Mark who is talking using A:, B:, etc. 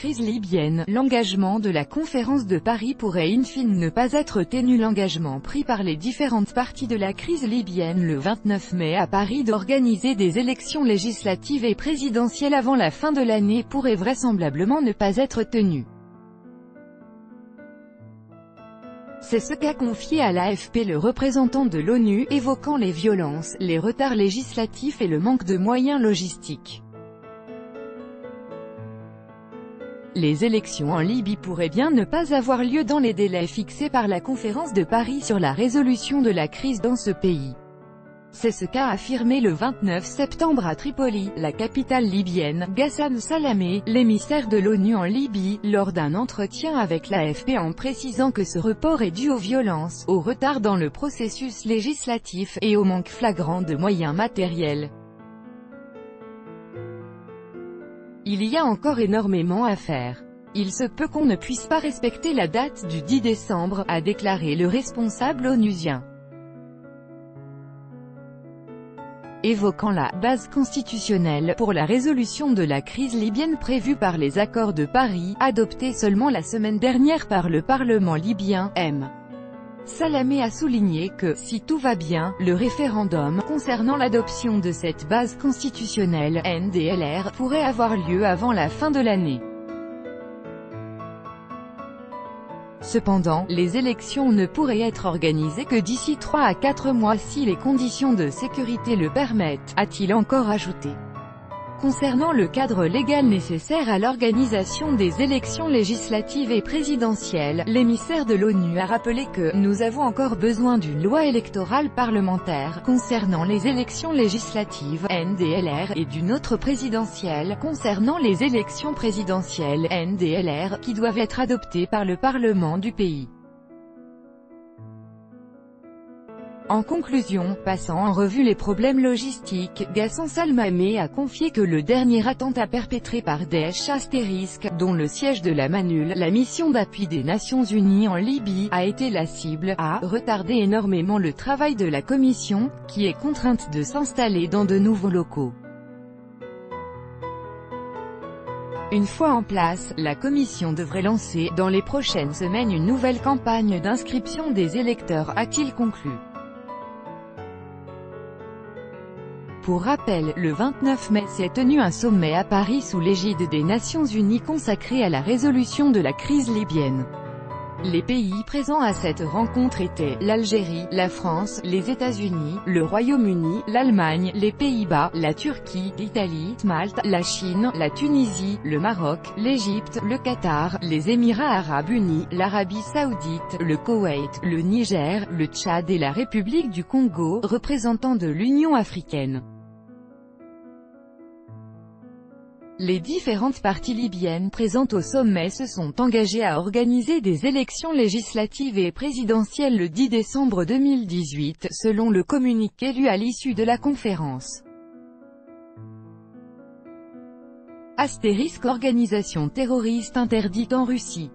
A: crise libyenne, l'engagement de la conférence de Paris pourrait in fine ne pas être tenu. L'engagement pris par les différentes parties de la crise libyenne le 29 mai à Paris d'organiser des élections législatives et présidentielles avant la fin de l'année pourrait vraisemblablement ne pas être tenu. C'est ce qu'a confié à l'AFP le représentant de l'ONU, évoquant les violences, les retards législatifs et le manque de moyens logistiques. Les élections en Libye pourraient bien ne pas avoir lieu dans les délais fixés par la conférence de Paris sur la résolution de la crise dans ce pays. C'est ce qu'a affirmé le 29 septembre à Tripoli, la capitale libyenne, Ghassan Salamé, l'émissaire de l'ONU en Libye, lors d'un entretien avec l'AFP en précisant que ce report est dû aux violences, au retard dans le processus législatif, et au manque flagrant de moyens matériels. Il y a encore énormément à faire. Il se peut qu'on ne puisse pas respecter la date du 10 décembre, a déclaré le responsable onusien. Évoquant la « base constitutionnelle » pour la résolution de la crise libyenne prévue par les accords de Paris, adoptés seulement la semaine dernière par le Parlement libyen, M. Salamé a souligné que, si tout va bien, le référendum concernant l'adoption de cette base constitutionnelle, NDLR, pourrait avoir lieu avant la fin de l'année. Cependant, les élections ne pourraient être organisées que d'ici 3 à 4 mois si les conditions de sécurité le permettent, a-t-il encore ajouté. Concernant le cadre légal nécessaire à l'organisation des élections législatives et présidentielles, l'émissaire de l'ONU a rappelé que « nous avons encore besoin d'une loi électorale parlementaire concernant les élections législatives, NDLR, et d'une autre présidentielle concernant les élections présidentielles, NDLR, qui doivent être adoptées par le Parlement du pays ». En conclusion, passant en revue les problèmes logistiques, Ghassan Salamé a confié que le dernier attentat perpétré par Daesh *, dont le siège de la MONUL, la mission d'appui des Nations Unies en Libye, a été la cible, a retardé énormément le travail de la Commission, qui est contrainte de s'installer dans de nouveaux locaux. Une fois en place, la Commission devrait lancer, dans les prochaines semaines une nouvelle campagne d'inscription des électeurs, a-t-il conclu. Pour rappel, le 29 mai s'est tenu un sommet à Paris sous l'égide des Nations Unies consacré à la résolution de la crise libyenne. Les pays présents à cette rencontre étaient l'Algérie, la France, les États-Unis, le Royaume-Uni, l'Allemagne, les Pays-Bas, la Turquie, l'Italie, Malte, la Chine, la Tunisie, le Maroc, l'Égypte, le Qatar, les Émirats arabes unis, l'Arabie saoudite, le Koweït, le Niger, le Tchad et la République du Congo, représentants de l'Union africaine. Les différentes parties libyennes présentes au sommet se sont engagées à organiser des élections législatives et présidentielles le 10 décembre 2018, selon le communiqué lu à l'issue de la conférence. * Organisation terroriste interdite en Russie.